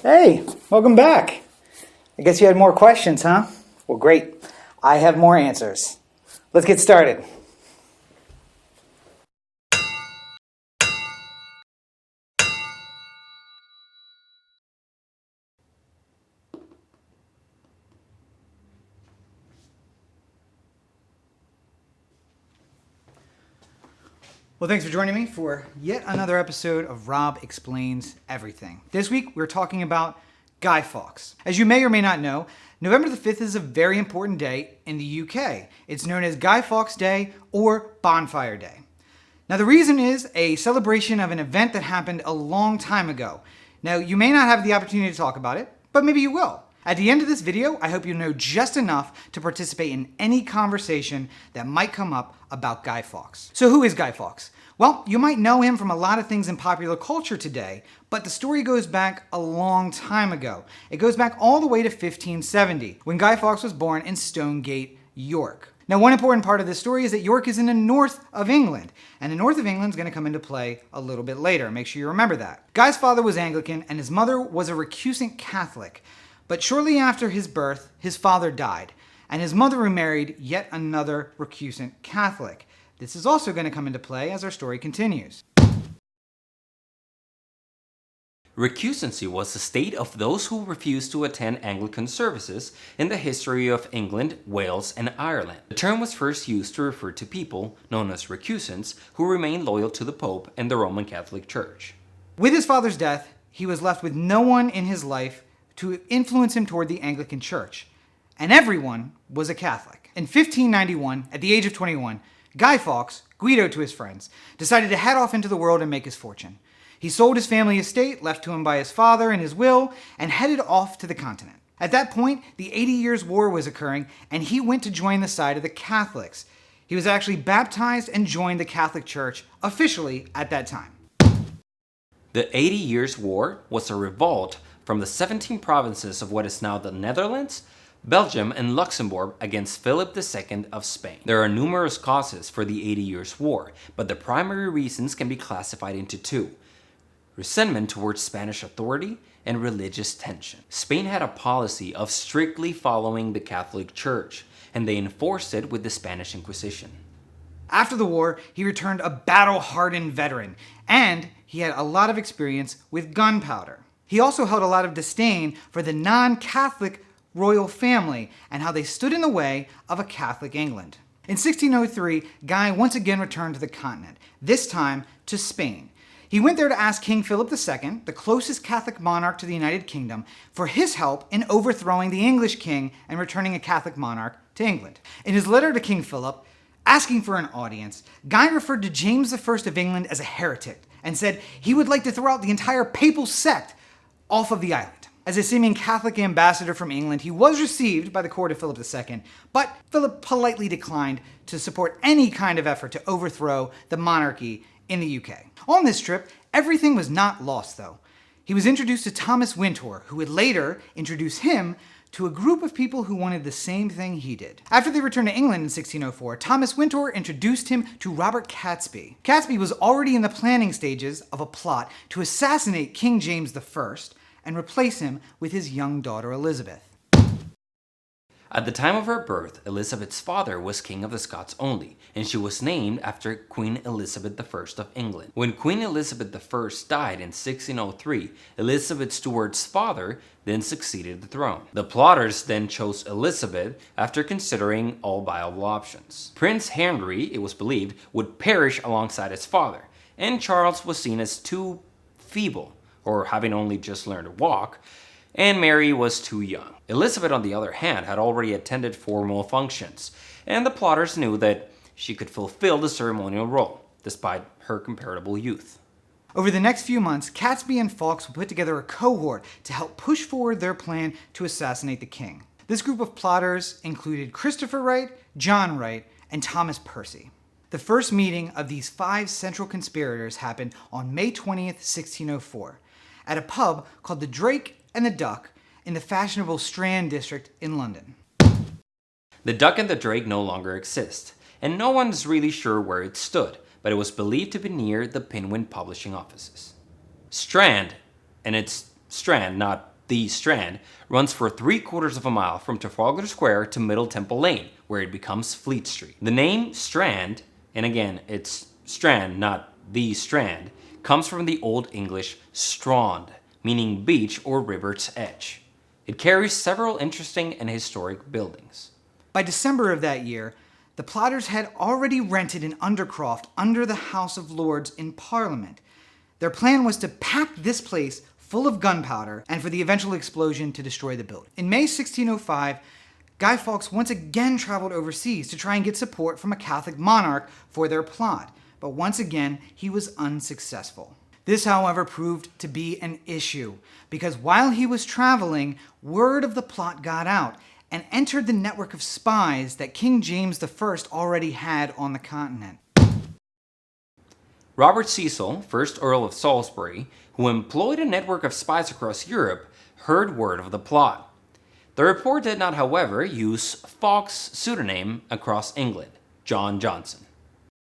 Hey, welcome back. I guess you had more questions, huh? Well, great. I have more answers. Let's get started. Well, thanks for joining me for yet another episode of Rob Explains Everything. This week, we're talking about Guy Fawkes. As you may or may not know, November the 5th is a very important day in the UK. It's known as Guy Fawkes Day or Bonfire Day. Now, the reason is a celebration of an event that happened a long time ago. Now, you may not have the opportunity to talk about it, but maybe you will. At the end of this video, I hope you know just enough to participate in any conversation that might come up about Guy Fawkes. So who is Guy Fawkes? Well, you might know him from a lot of things in popular culture today, but the story goes back a long time ago. It goes back all the way to 1570, when Guy Fawkes was born in Stonegate, York. Now, one important part of this story is that York is in the north of England, and the north of England is going to come into play a little bit later. Make sure you remember that. Guy's father was Anglican, and his mother was a recusant Catholic. But shortly after his birth, his father died, and his mother remarried yet another recusant Catholic. This is also going to come into play as our story continues. Recusancy was the state of those who refused to attend Anglican services in the history of England, Wales, and Ireland. The term was first used to refer to people, known as recusants, who remained loyal to the Pope and the Roman Catholic Church. With his father's death, he was left with no one in his life to influence him toward the Anglican Church, and everyone was a Catholic. In 1591, at the age of 21, Guy Fawkes, Guido to his friends, decided to head off into the world and make his fortune. He sold his family estate, left to him by his father in his will, and headed off to the continent. At that point, the 80 Years' War was occurring, and he went to join the side of the Catholics. He was actually baptized and joined the Catholic Church officially at that time. The 80 Years' War was a revolt from the 17 provinces of what is now the Netherlands, Belgium, and Luxembourg against Philip II of Spain. There are numerous causes for the 80 Years' War, but the primary reasons can be classified into two: resentment towards Spanish authority and religious tension. Spain had a policy of strictly following the Catholic Church, and they enforced it with the Spanish Inquisition. After the war, he returned a battle-hardened veteran, and he had a lot of experience with gunpowder. He also held a lot of disdain for the non-Catholic royal family and how they stood in the way of a Catholic England. In 1603, Guy once again returned to the continent, this time to Spain. He went there to ask King Philip II, the closest Catholic monarch to the United Kingdom, for his help in overthrowing the English king and returning a Catholic monarch to England. In his letter to King Philip, asking for an audience, Guy referred to James I of England as a heretic and said he would like to throw out the entire papal sect off of the island. As a seeming Catholic ambassador from England, he was received by the court of Philip II, but Philip politely declined to support any kind of effort to overthrow the monarchy in the UK. On this trip, everything was not lost though. He was introduced to Thomas Wintour, who would later introduce him to a group of people who wanted the same thing he did. After they returned to England in 1604, Thomas Wintour introduced him to Robert Catesby. Catesby was already in the planning stages of a plot to assassinate King James I and replace him with his young daughter Elizabeth. At the time of her birth, Elizabeth's father was King of the Scots only, and she was named after Queen Elizabeth I of England. When Queen Elizabeth I died in 1603, Elizabeth Stuart's father then succeeded the throne. The plotters then chose Elizabeth after considering all viable options. Prince Henry, it was believed, would perish alongside his father, and Charles was seen as too feeble, or having only just learned to walk, and Mary was too young. Elizabeth, on the other hand, had already attended formal functions, and the plotters knew that she could fulfill the ceremonial role, despite her comparable youth. Over the next few months, Catesby and Fawkes would put together a cohort to help push forward their plan to assassinate the king. This group of plotters included Christopher Wright, John Wright, and Thomas Percy. The first meeting of these 5 central conspirators happened on May 20th, 1604, at a pub called the Drake and the Duck in the fashionable Strand district in London. The Duck and the Drake no longer exist, and no one is really sure where it stood, but it was believed to be near the Penguin publishing offices. Strand, and it's Strand, not the Strand, runs for 3/4 of a mile from Trafalgar Square to Middle Temple Lane, where it becomes Fleet Street. The name Strand, and again, it's Strand, not the Strand, comes from the Old English strand, meaning beach or river's edge. It carries several interesting and historic buildings. By December of that year, the plotters had already rented an undercroft under the House of Lords in Parliament. Their plan was to pack this place full of gunpowder and for the eventual explosion to destroy the building. In May 1605, Guy Fawkes once again traveled overseas to try and get support from a Catholic monarch for their plot, but once again, he was unsuccessful. This, however, proved to be an issue, because while he was traveling, word of the plot got out and entered the network of spies that King James I already had on the continent. Robert Cecil, 1st Earl of Salisbury, who employed a network of spies across Europe, heard word of the plot. The report did not, however, use Fawkes' pseudonym across England, John Johnson.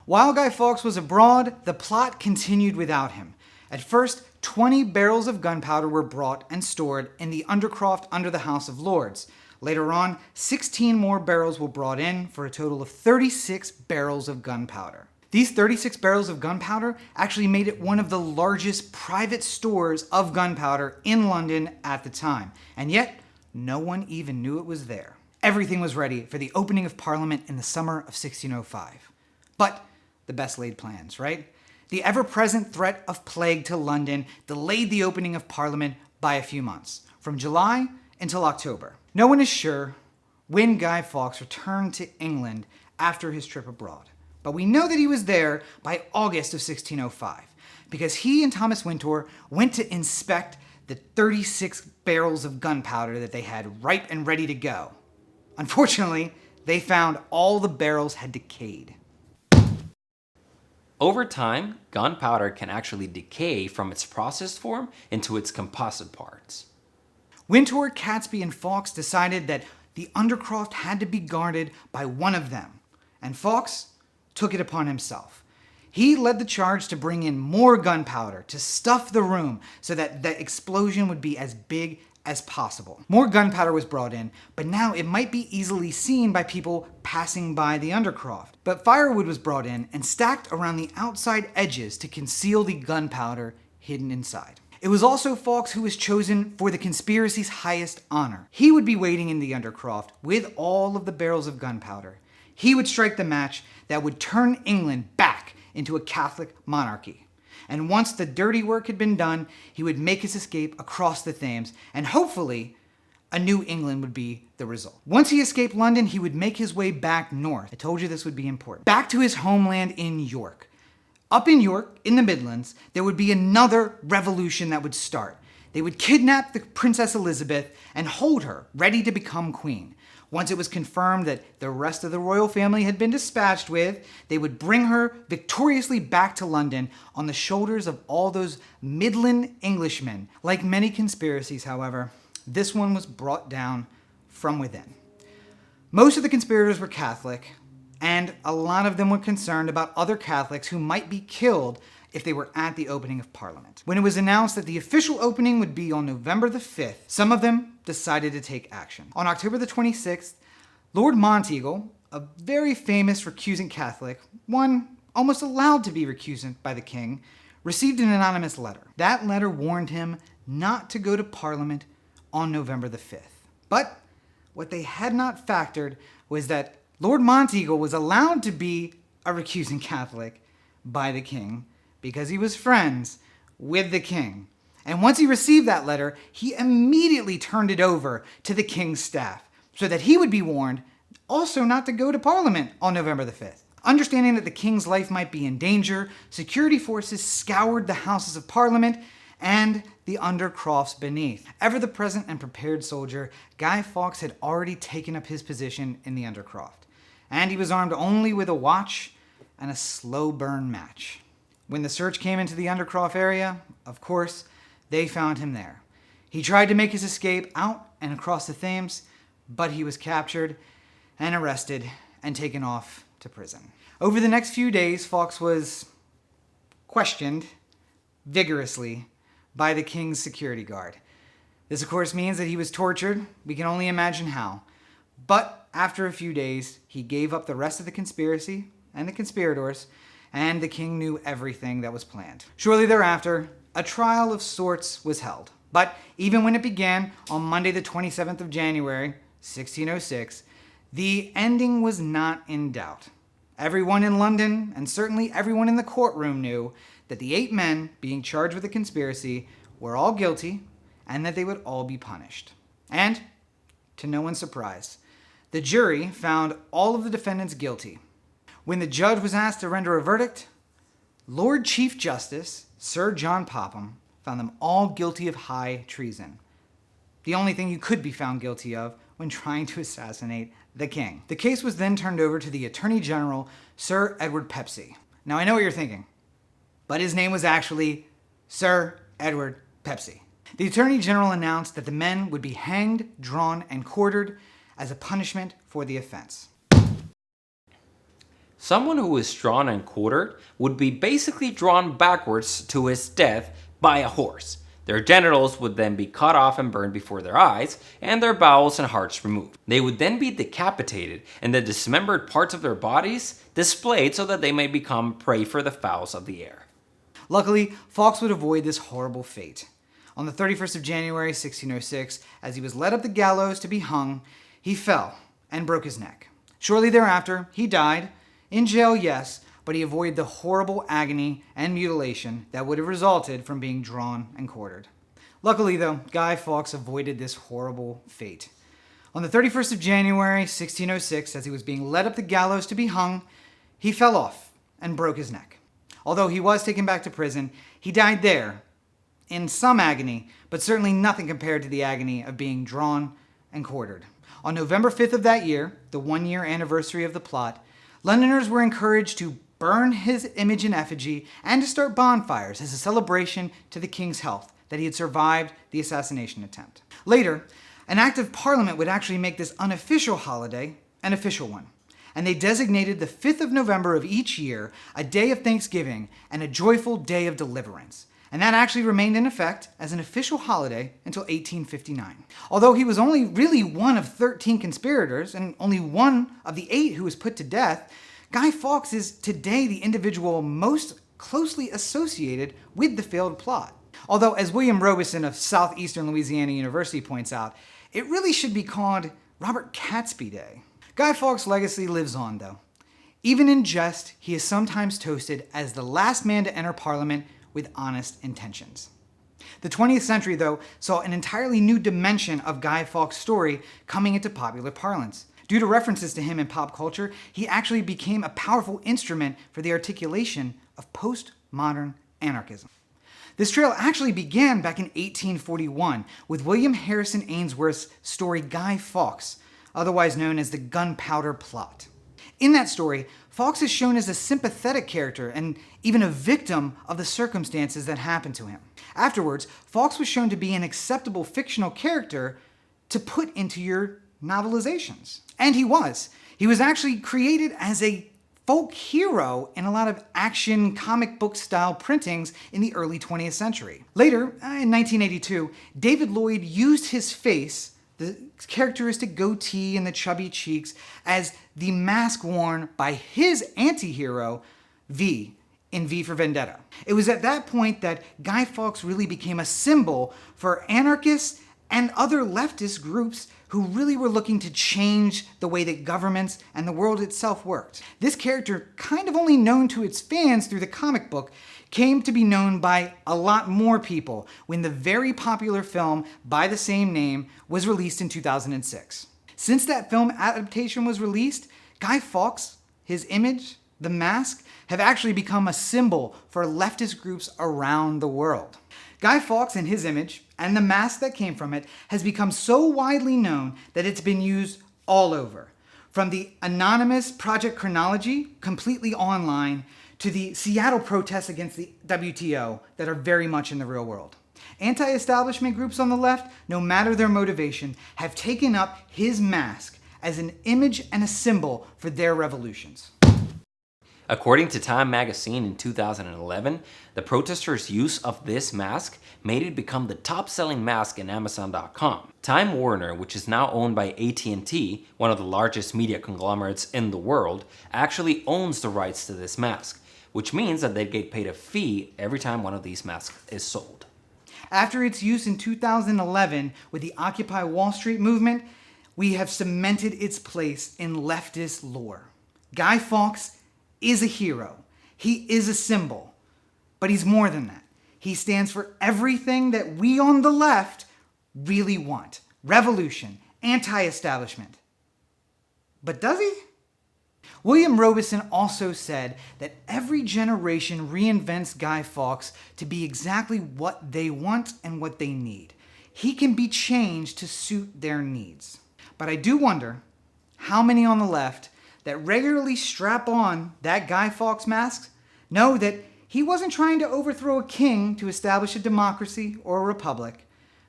While Guy Fawkes was abroad, the plot continued without him. At first, 20 barrels of gunpowder were brought and stored in the undercroft under the House of Lords. Later on, 16 more barrels were brought in for a total of 36 barrels of gunpowder. These 36 barrels of gunpowder actually made it one of the largest private stores of gunpowder in London at the time, and yet no one even knew it was there. Everything was ready for the opening of Parliament in the summer of 1605. But the best laid plans, right? The ever-present threat of plague to London delayed the opening of Parliament by a few months, from July until October. No one is sure when Guy Fawkes returned to England after his trip abroad, but we know that he was there by August of 1605, because he and Thomas Wintour went to inspect the 36 barrels of gunpowder that they had ripe and ready to go. Unfortunately, they found all the barrels had decayed. Over time, gunpowder can actually decay from its processed form into its composite parts. Wintour, Catesby, and Fawkes decided that the undercroft had to be guarded by one of them, and Fawkes took it upon himself. He led the charge to bring in more gunpowder to stuff the room so that the explosion would be as big as possible. More gunpowder was brought in, but now it might be easily seen by people passing by the undercroft. But firewood was brought in and stacked around the outside edges to conceal the gunpowder hidden inside. It was also Fawkes who was chosen for the conspiracy's highest honor. He would be waiting in the undercroft with all of the barrels of gunpowder. He would strike the match that would turn England back into a Catholic monarchy. And once the dirty work had been done, he would make his escape across the Thames, and hopefully, a new England would be the result. Once he escaped London, he would make his way back north. I told you this would be important. Back to his homeland in York. Up in York, in the Midlands, there would be another revolution that would start. They would kidnap the Princess Elizabeth and hold her, ready to become queen. Once it was confirmed that the rest of the royal family had been dispatched with, they would bring her victoriously back to London on the shoulders of all those Midland Englishmen. Like many conspiracies, however, this one was brought down from within. Most of the conspirators were Catholic, and a lot of them were concerned about other Catholics who might be killed if they were at the opening of Parliament. When it was announced that the official opening would be on November the 5th, some of them decided to take action. On October the 26th, Lord Monteagle, a very famous recusant Catholic, one almost allowed to be recusant by the king, received an anonymous letter. That letter warned him not to go to Parliament on November the 5th. But what they had not factored was that Lord Monteagle was allowed to be a recusant Catholic by the king because he was friends with the king. And once he received that letter, he immediately turned it over to the king's staff so that he would be warned also not to go to Parliament on November the 5th. Understanding that the king's life might be in danger, security forces scoured the Houses of Parliament and the undercrofts beneath. Ever the present and prepared soldier, Guy Fawkes had already taken up his position in the undercroft, and he was armed only with a watch and a slow burn match. When the search came into the undercroft area, of course, they found him there. He tried to make his escape out and across the Thames, but he was captured and arrested and taken off to prison. Over the next few days, Fawkes was questioned vigorously by the king's security guard. This, of course, means that he was tortured. We can only imagine how. But after a few days, he gave up the rest of the conspiracy and the conspirators, and the king knew everything that was planned. Shortly thereafter, a trial of sorts was held. But even when it began on Monday the 27th of January, 1606, the ending was not in doubt. Everyone in London, and certainly everyone in the courtroom, knew that the 8 men being charged with the conspiracy were all guilty, and that they would all be punished. And, to no one's surprise, the jury found all of the defendants guilty. When the judge was asked to render a verdict, Lord Chief Justice Sir John Popham found them all guilty of high treason. The only thing you could be found guilty of when trying to assassinate the king. The case was then turned over to the Attorney General, Sir Edward Pepys. Now I know what you're thinking, but his name was actually Sir Edward Pepys. The Attorney General announced that the men would be hanged, drawn, and quartered as a punishment for the offense. Someone who is drawn and quartered would be basically drawn backwards to his death by a horse. Their genitals would then be cut off and burned before their eyes, and their bowels and hearts removed. They would then be decapitated, and the dismembered parts of their bodies displayed so that they may become prey for the fowls of the air. Luckily, Fawkes would avoid this horrible fate. On the 31st of January, 1606, as he was led up the gallows to be hung, he fell and broke his neck. Shortly thereafter, he died. In jail, yes, but he avoided the horrible agony and mutilation that would have resulted from being drawn and quartered. Luckily, though, Guy Fawkes avoided this horrible fate. On the 31st of January, 1606, as he was being led up the gallows to be hung, he fell off and broke his neck. Although he was taken back to prison, he died there, in some agony, but certainly nothing compared to the agony of being drawn and quartered. On November 5th of that year, the 1-year anniversary of the plot, Londoners were encouraged to burn his image in effigy and to start bonfires as a celebration to the king's health, that he had survived the assassination attempt. Later, an act of parliament would actually make this unofficial holiday an official one, and they designated the 5th of November of each year a day of thanksgiving and a joyful day of deliverance. And that actually remained in effect as an official holiday until 1859. Although he was only really one of 13 conspirators and only one of the 8 who was put to death, Guy Fawkes is today the individual most closely associated with the failed plot. Although, as William Robeson of Southeastern Louisiana University points out, it really should be called Robert Catesby Day. Guy Fawkes' legacy lives on, though. Even in jest, he is sometimes toasted as the last man to enter Parliament with honest intentions. The 20th century, though, saw an entirely new dimension of Guy Fawkes' story coming into popular parlance. Due to references to him in pop culture, he actually became a powerful instrument for the articulation of postmodern anarchism. This trail actually began back in 1841 with William Harrison Ainsworth's story Guy Fawkes, otherwise known as the Gunpowder Plot. In that story, Fawkes is shown as a sympathetic character and even a victim of the circumstances that happened to him. Afterwards, Fawkes was shown to be an acceptable fictional character to put into your novelizations. And he was. He was actually created as a folk hero in a lot of action comic book style printings in the early 20th century. Later, in 1982, David Lloyd used his face, the characteristic goatee and the chubby cheeks, as the mask worn by his anti-hero, V, in V for Vendetta. It was at that point that Guy Fawkes really became a symbol for anarchists and other leftist groups who really were looking to change the way that governments and the world itself worked. This character, kind of only known to its fans through the comic book, came to be known by a lot more people when the very popular film by the same name was released in 2006. Since that film adaptation was released, Guy Fawkes, his image, the mask, have actually become a symbol for leftist groups around the world. Guy Fawkes and his image, and the mask that came from it, has become so widely known that it's been used all over. From the anonymous Project Chronology, completely online, to the Seattle protests against the WTO that are very much in the real world. Anti-establishment groups on the left, no matter their motivation, have taken up his mask as an image and a symbol for their revolutions. According to Time magazine in 2011, the protesters' use of this mask made it become the top-selling mask in Amazon.com. Time Warner, which is now owned by AT&T, one of the largest media conglomerates in the world, actually owns the rights to this mask, which means that they get paid a fee every time one of these masks is sold. After its use in 2011 with the Occupy Wall Street movement, we have cemented its place in leftist lore. Guy Fawkes is a hero. He is a symbol. But he's more than that. He stands for everything that we on the left really want. Revolution, anti-establishment. But does he? William Robeson also said that every generation reinvents Guy Fawkes to be exactly what they want and what they need. He can be changed to suit their needs. But I do wonder how many on the left that regularly strap on that Guy Fawkes mask know that he wasn't trying to overthrow a king to establish a democracy or a republic,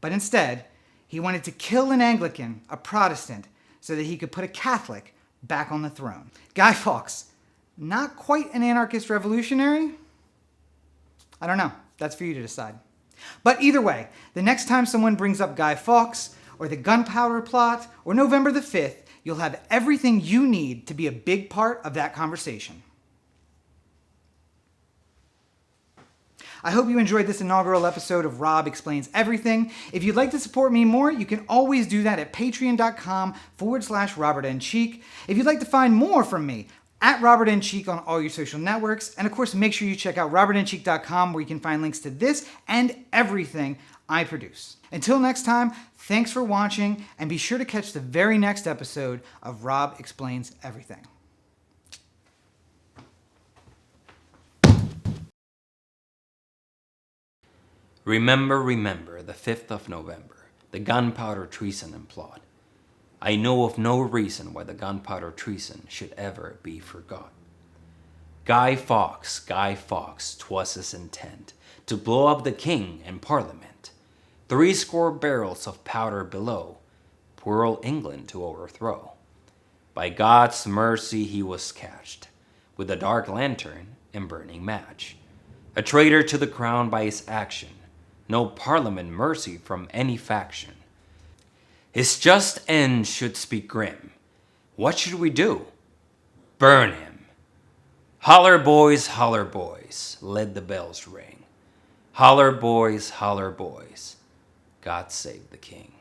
but instead, he wanted to kill an Anglican, a Protestant, so that he could put a Catholic back on the throne. Guy Fawkes, not quite an anarchist revolutionary? I don't know. That's for you to decide. But either way, the next time someone brings up Guy Fawkes, or the Gunpowder Plot, or November the 5th, you'll have everything you need to be a big part of that conversation. I hope you enjoyed this inaugural episode of Rob Explains Everything. If you'd like to support me more, you can always do that at patreon.com/Robert N. Cheek. If you'd like to find more from me, at Robert N. Cheek on all your social networks. And of course, make sure you check out robertncheek.com where you can find links to this and everything I produce. Until next time, thanks for watching, and be sure to catch the very next episode of Rob Explains Everything. Remember the 5th of November, the Gunpowder Treason and plot. I know of no reason why the Gunpowder Treason should ever be forgot. Guy Fawkes, 'twas his intent to blow up the king and parliament. 70 barrels of powder below, poor old England to overthrow. By God's mercy he was catched, with a dark lantern and burning match. A traitor to the crown by his action, no parliament mercy from any faction. His just end should speak grim. What should we do? Burn him. Holler boys, let the bells ring. Holler boys, God save the king.